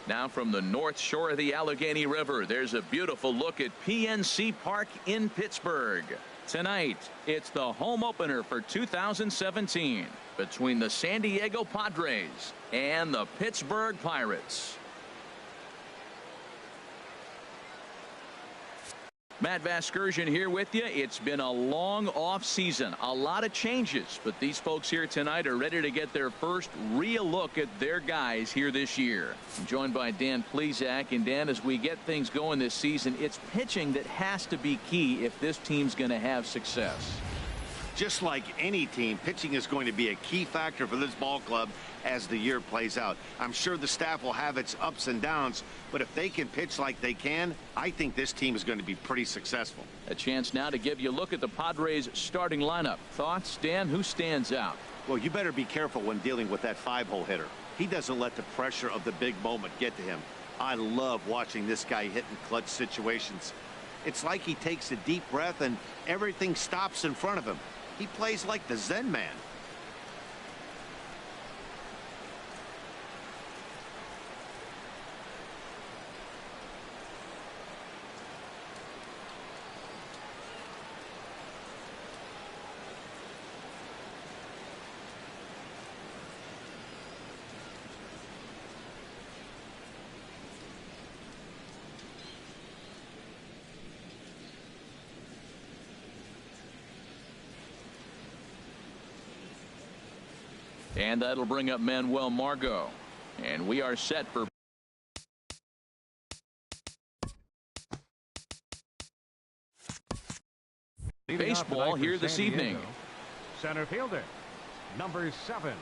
Now from the north shore of the Allegheny River, there's a beautiful look at PNC Park in Pittsburgh. Tonight, it's the home opener for 2017 between the San Diego Padres and the Pittsburgh Pirates. Matt Vasgersian here with you. It's been a long off season, a lot of changes, but these folks here tonight are ready to get their first real look at their guys here this year. I'm joined by Dan Plesac. And Dan, as we get things going this season, it's pitching that has to be key if this team's going to have success. Just like any team, pitching is going to be a key factor for this ball club as the year plays out. I'm sure the staff will have its ups and downs, but if they can pitch like they can, I think this team is going to be pretty successful. A chance now to give you a look at the Padres starting lineup. Thoughts, Dan? Who stands out? Well, you better be careful when dealing with that 5-hole hitter. He doesn't let the pressure of the big moment get to him. I love watching this guy hit in clutch situations. It's like he takes a deep breath and everything stops in front of him. He plays like the Zen man. And that'll bring up Manuel Margot. And we are set for baseball here this evening. Center fielder, number 7.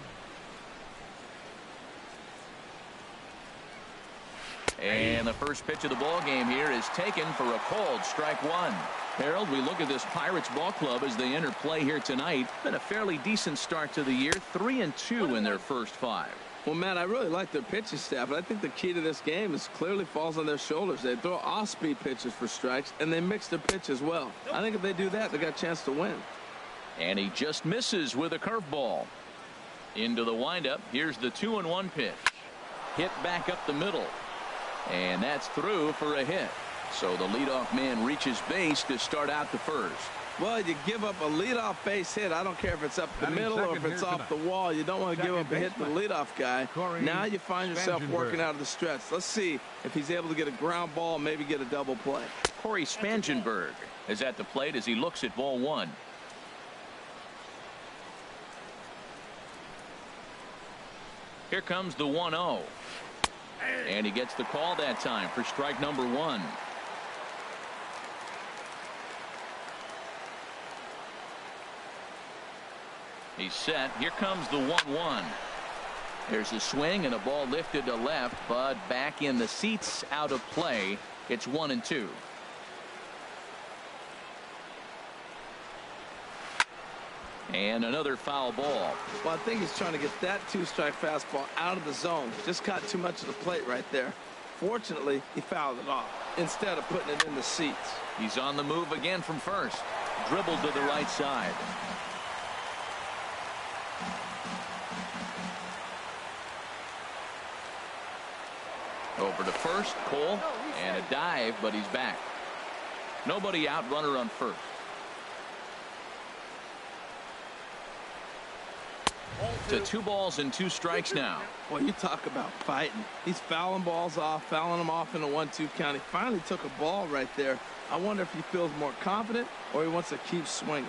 And the first pitch of the ball game here is taken for a cold strike one. Harold, we look at this Pirates ball club as they enter play here tonight. Been a fairly decent start to the year, 3-2 in their first 5. Well, Matt, I really like their pitching staff, but I think the key to this game is clearly falls on their shoulders. They throw off-speed pitches for strikes, and they mix their pitch as well. I think if they do that, they got a chance to win. And he just misses with a curveball. Into the windup. Here's the 2-1 pitch. Hit back up the middle. And that's through for a hit. So the leadoff man reaches base to start out the first. Well, you give up a leadoff base hit. I don't care if it's up the middle or if it's off the wall. You don't want to give up a hit to the leadoff guy. Now you find yourself working out of the stretch. Let's see if he's able to get a ground ball, maybe get a double play. Corey Spangenberg is at the plate as he looks at ball 1. Here comes the 1-0. And he gets the call that time for strike number 1. He's set. Here comes the 1-1. There's a swing and a ball lifted to left, but back in the seats, out of play. It's 1-2. And another foul ball. Well, I think he's trying to get that 2-strike fastball out of the zone. Just caught too much of the plate right there. Fortunately, he fouled it off instead of putting it in the seats. He's on the move again from first. Dribbled to the right side. Over to first, Cole, and a dive, but he's back. Nobody out, runner on first. To 2 balls and 2 strikes now. Well, you talk about fighting. He's fouling balls off, fouling them off in a 1-2 count. He finally took a ball right there. I wonder if he feels more confident or he wants to keep swinging.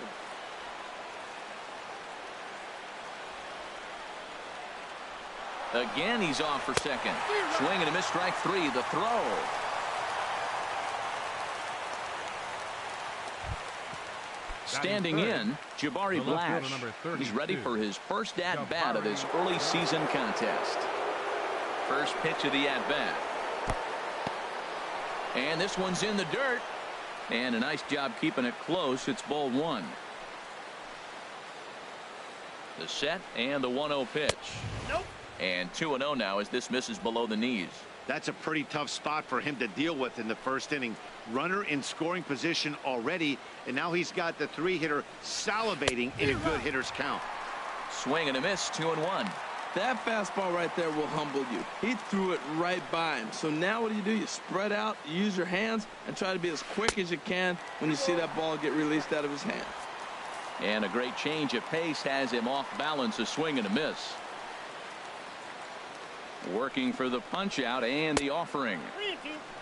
Again, he's off for second. Swing and a miss, strike 3. The throw. Standing in, Jabari Blash. He's ready for his first at-bat of this early season contest. First pitch of the at-bat. And this one's in the dirt. And a nice job keeping it close. It's ball 1. The set and the 1-0 pitch. Nope. And 2-0 now as this misses below the knees. That's a pretty tough spot for him to deal with in the first inning. Runner in scoring position already, and now he's got the 3-hitter salivating in a good hitter's count. Swing and a miss, 2-1. That fastball right there will humble you. He threw it right by him. So now what do? You spread out, you use your hands, and try to be as quick as you can when you see that ball get released out of his hand. And a great change of pace has him off balance, a swing and a miss. Working for the punch out and the offering.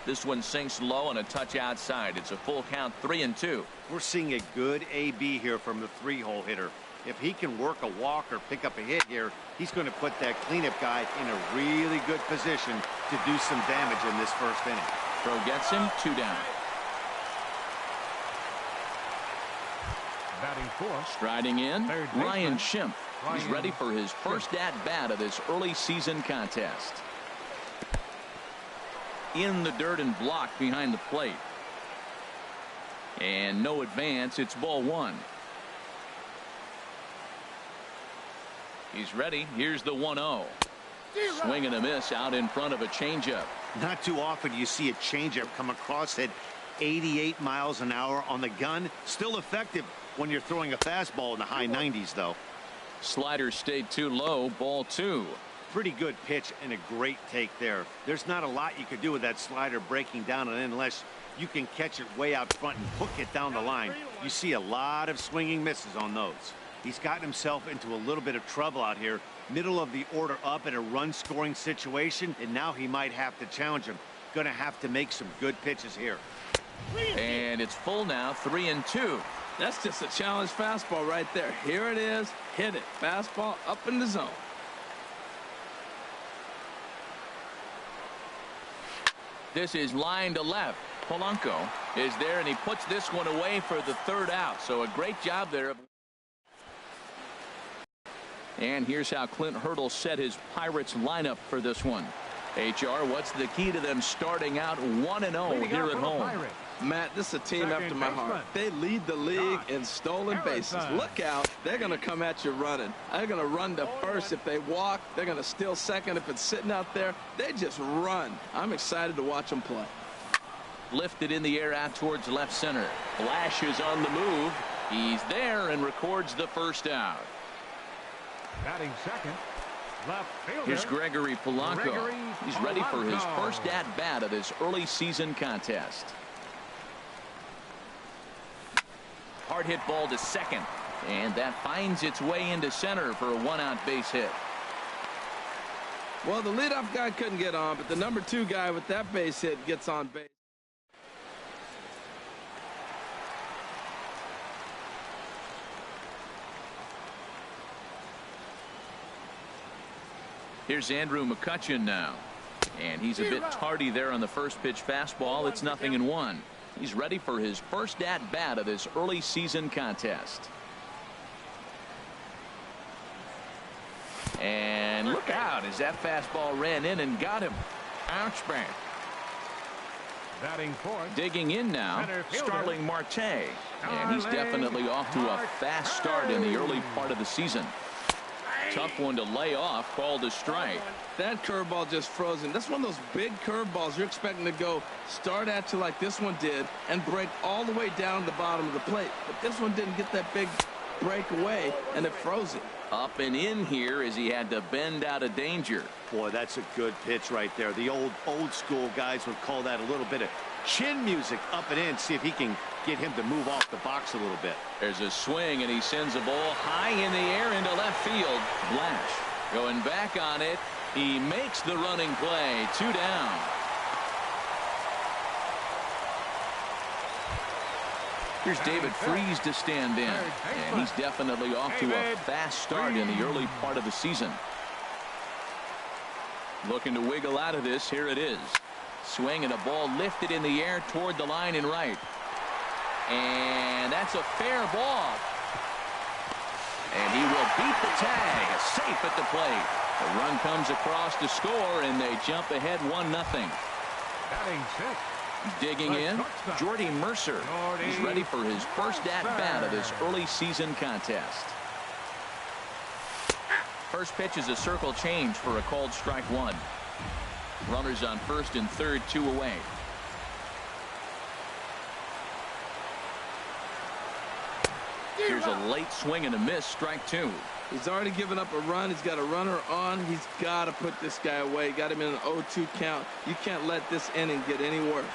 This one sinks low and a touch outside. It's a full count, 3-2. We're seeing a good AB here from the 3-hole hitter. If he can work a walk or pick up a hit here, he's going to put that cleanup guy in a really good position to do some damage in this first inning. Throw gets him, 2 down. Batting fourth. Striding in, Ryan Schimpf. He's Ryan ready for his first at-bat of this early season contest. In the dirt and blocked behind the plate. And no advance. It's ball 1. He's ready. Here's the 1-0. Swing and a miss out in front of a changeup. Not too often you see a changeup come across at 88 miles an hour on the gun. Still effective when you're throwing a fastball in the high 90s, though. Slider stayed too low. Ball 2. Pretty good pitch and a great take there. There's not a lot you could do with that slider breaking down and in unless you can catch it way out front and hook it down the line. You see a lot of swinging misses on those. He's gotten himself into a little bit of trouble out here. Middle of the order up in a run-scoring situation, and now he might have to challenge him. Going to have to make some good pitches here. And it's full now, 3-2. That's just a challenge fastball right there. Here it is. Hit it. Fastball up in the zone. This is line to left. Polanco is there, and he puts this one away for the 3rd out. So a great job there. And here's how Clint Hurdle set his Pirates lineup for this one. HR, what's the key to them starting out 1-0 here at home? Matt, this is a team after my heart. They lead the league in stolen bases. Look out. They're going to come at you running. They're going to run to first if they walk. They're going to steal second if it's sitting out there. They just run. I'm excited to watch them play. Lifted in the air out towards left center. Flash is on the move. He's there and records the 1st out. Batting second. Left fielder. Here's Gregory Polanco. He's ready for his first at-bat of this early season contest. Hard hit ball to second, and that finds its way into center for a 1-out base hit. Well, the leadoff guy couldn't get on, but the number 2 guy with that base hit gets on base. Here's Andrew McCutchen now, and he's a bit tardy there on the first pitch fastball. It's 0-1. He's ready for his first at-bat of this early season contest. And look out as that fastball ran in and got him. Ouch, bang. Batting fourth. Digging in now, Starling Marte. And he's definitely off to a fast start in the early part of the season. Tough one to lay off, called a strike. That curveball just frozen. That's one of those big curveballs you're expecting to go start at you like this one did and break all the way down the bottom of the plate. But this one didn't get that big break away, and it froze it. Up and in here as he had to bend out of danger. Boy, that's a good pitch right there. The old school guys would call that a little bit of chin music up and in. See if he can get him to move off the box a little bit. There's a swing, and he sends a ball high in the air into left field. Blash going back on it. He makes the running play. 2 down. Here's David Freese to stand in, and he's definitely off to a fast start in the early part of the season. Looking to wiggle out of this. Here it is. Swing and a ball lifted in the air toward the line and right. And that's a fair ball. And he will beat the tag. Safe at the plate. The run comes across to score, and they jump ahead 1-0. Batting sixth. Digging in, Jordy Mercer. He's ready for his first at-bat of this early season contest. First pitch is a circle change for a called strike 1. Runners on first and third, 2 away. Here's a late swing and a miss, strike 2. He's already given up a run. He's got a runner on. He's got to put this guy away. Got him in an 0-2 count. You can't let this inning get any worse.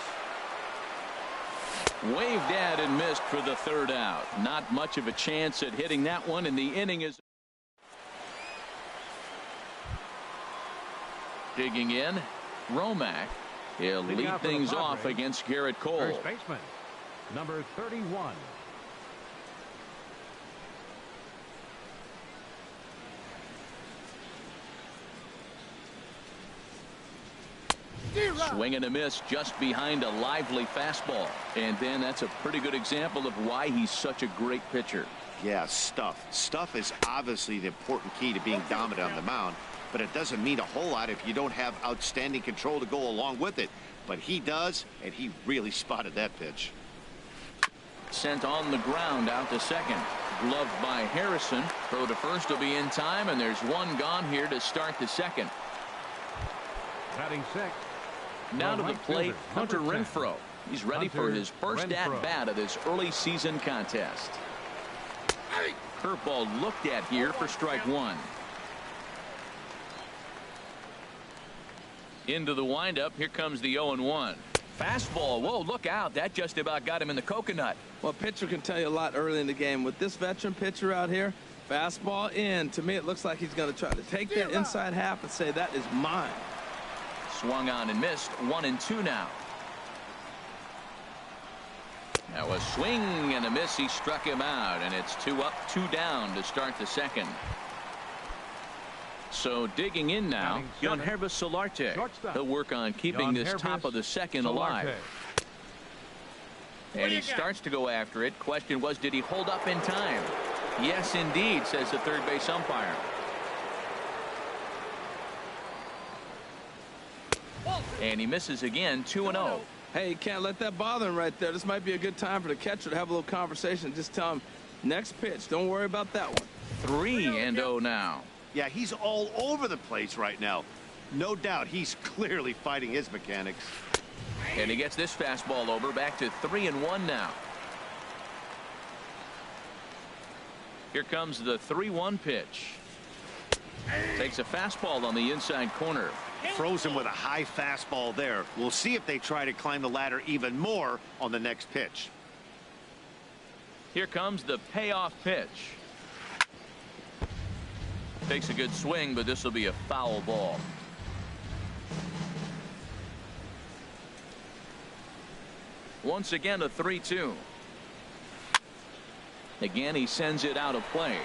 Waved at and missed for the third out. Not much of a chance at hitting that one, and the inning is digging in. Romack. He'll lead things off against Garrett Cole. First baseman, number 31. Swing and a miss just behind a lively fastball. And then that's a pretty good example of why he's such a great pitcher. Yeah, stuff. Stuff is obviously the important key to being dominant on the mound, but it doesn't mean a whole lot if you don't have outstanding control to go along with it. But he does, and he really spotted that pitch. Sent on the ground out to second. Gloved by Harrison. Throw to first will be in time, and there's one gone here to start the second. Batting sixth. Now to the plate, Hunter Renfroe. He's ready for his first at-bat of this early season contest. Curveball looked at here for strike one. Into the windup. Here comes the 0-1. Fastball. Whoa, look out. That just about got him in the coconut. Well, pitcher can tell you a lot early in the game. With this veteran pitcher out here, fastball in. To me, it looks like he's going to try to take that inside half and say, that is mine. Swung on and missed. 1-2 now. Now a swing and a miss. He struck him out, and it's 2 up, 2 down to start the second. So digging in now, Yangervis Solarte. He'll work on keeping this top of the second alive. And he starts to go after it. Question was, did he hold up in time? Yes, indeed, says the third base umpire. And he misses again. 2-0. Hey, you can't let that bother him right there. This might be a good time for the catcher to have a little conversation. Just tell him, next pitch, don't worry about that one. 3-0 now. Yeah, he's all over the place right now. No doubt he's clearly fighting his mechanics. And he gets this fastball over. Back to 3-1 now. Here comes the 3-1 pitch. Takes a fastball on the inside corner. Throws him with a high fastball there. We'll see if they try to climb the ladder even more on the next pitch. Here comes the payoff pitch. Takes a good swing, but this will be a foul ball. Once again, a 3-2. Again, he sends it out of play.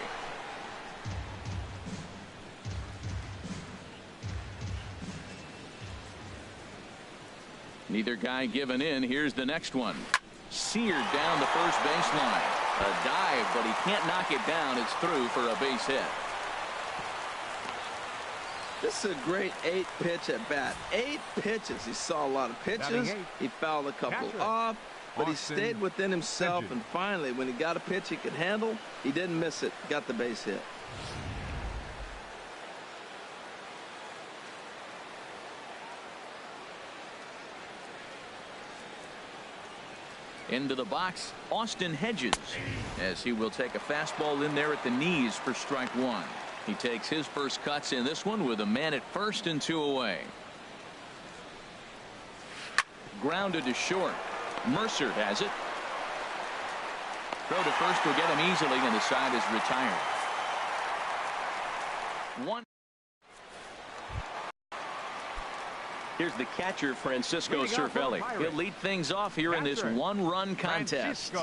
Neither guy giving in. Here's the next one. Seared down the first baseline. A dive, but he can't knock it down. It's through for a base hit. This is a great 8-pitch at bat. 8 pitches. He saw a lot of pitches. He fouled a couple off, but he stayed within himself. And finally, when he got a pitch he could handle, he didn't miss it. Got the base hit. Into the box, Austin Hedges, as he will take a fastball in there at the knees for strike one. He takes his first cuts in this one with a man at first and 2 away. Grounded to short. Mercer has it. Throw to first will get him easily, and the side is retired. 1. Here's the catcher, Francisco Cervelli. He'll lead things off here in this one-run contest.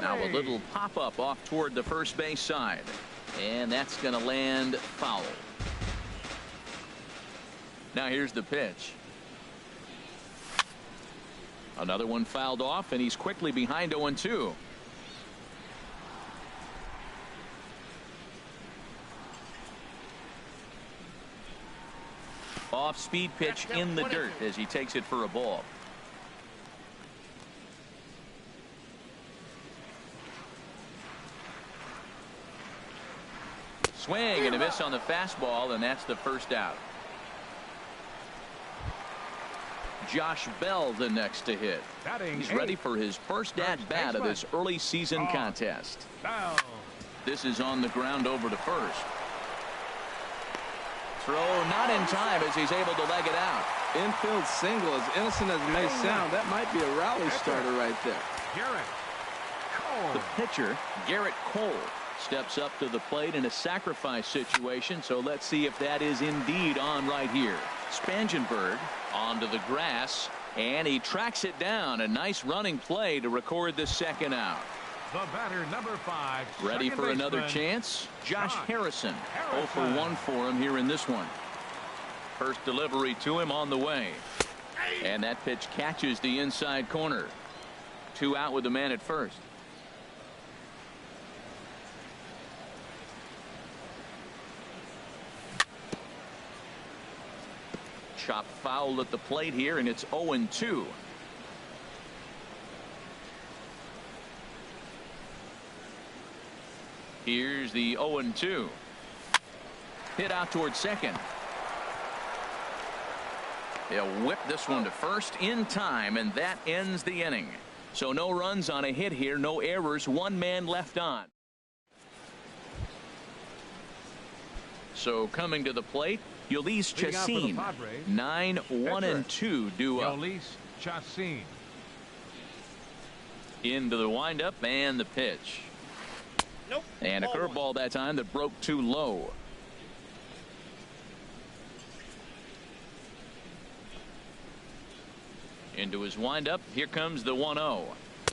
Now a little pop-up off toward the first base side. And that's going to land foul. Now here's the pitch. Another one fouled off, and he's quickly behind 0-2. Off-speed pitch in the dirt as he takes it for a ball. Swing and a miss on the fastball, and that's the first out. Josh Bell the next to hit. He's ready for his first at-bat of this early season contest. this is on the ground over to first. Throw not in time as he's able to leg it out. Infield single, as innocent as it may sound, that might be a rally starter right there. The pitcher, Garrett Cole, steps up to the plate in a sacrifice situation, so let's see if that is indeed on right here. Spangenberg onto the grass, and he tracks it down. A nice running play to record the second out. The batter, number 5. Ready for another chance? Josh Harrison. 0 for 1 for him here in this one. First delivery to him on the way. And that pitch catches the inside corner. 2 out with the man at first. Chop foul at the plate here, and it's 0-2. Here's the 0-2. Hit out towards second. They'll whip this one to first in time, and that ends the inning. So no runs on a hit here, no errors, 1 man left on. So coming to the plate, Yolis Chacin. 9-1-2 duo. Yolis Chacin. Into the windup and the pitch. Nope. And a curveball that time that broke too low. Into his windup. Here comes the 1-0.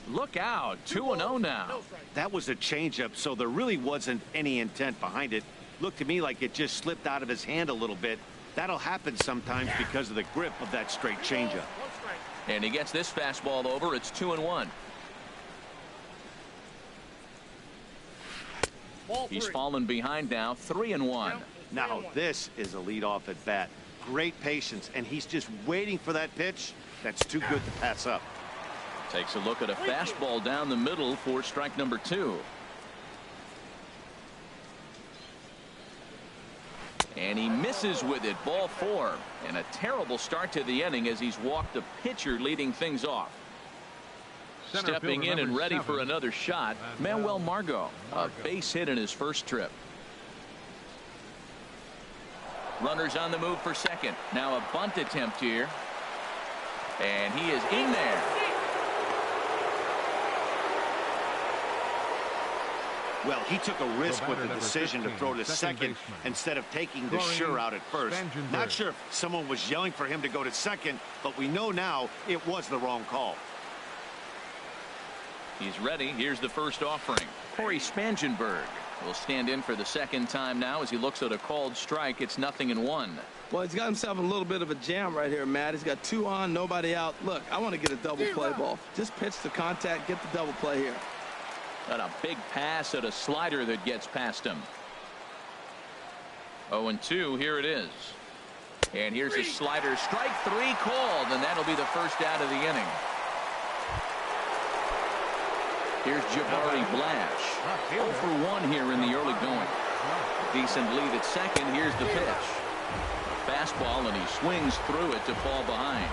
Look out. 2-0 now. That was a changeup, so there really wasn't any intent behind it. Looked to me like it just slipped out of his hand a little bit. That'll happen sometimes because of the grip of that straight changeup. And he gets this fastball over. It's 2-1. He's fallen behind now, 3-1. Now this is a leadoff at bat. Great patience, and he's just waiting for that pitch. That's too good to pass up. Takes a look at a fastball down the middle for strike number 2. And he misses with it. Ball 4. And a terrible start to the inning as he's walked the pitcher leading things off. Stepping in and ready for another shot, Manuel Margot. A base hit in his first trip. Runners on the move for second. Now a bunt attempt here. And he is in there. Well, he took a risk with the decision to throw to second instead of taking the sure out at first. Not sure if someone was yelling for him to go to second, but we know now it was the wrong call. He's ready. Here's the first offering. Corey Spangenberg will stand in for the second time now as he looks at a called strike. It's 0-1. Well, he's got himself a little bit of a jam right here, Matt. He's got 2 on, nobody out. Look, I want to get a double play ball. Just pitch the contact, get the double play here. Got a big pass at a slider that gets past him. 0-2. Here it is. And here's a slider. Strike 3 called, and that'll be the first out of the inning. Here's Jabari Blash. 0 for 1 here in the early going. Decent lead at second. Here's the pitch. A fastball, and he swings through it to fall behind.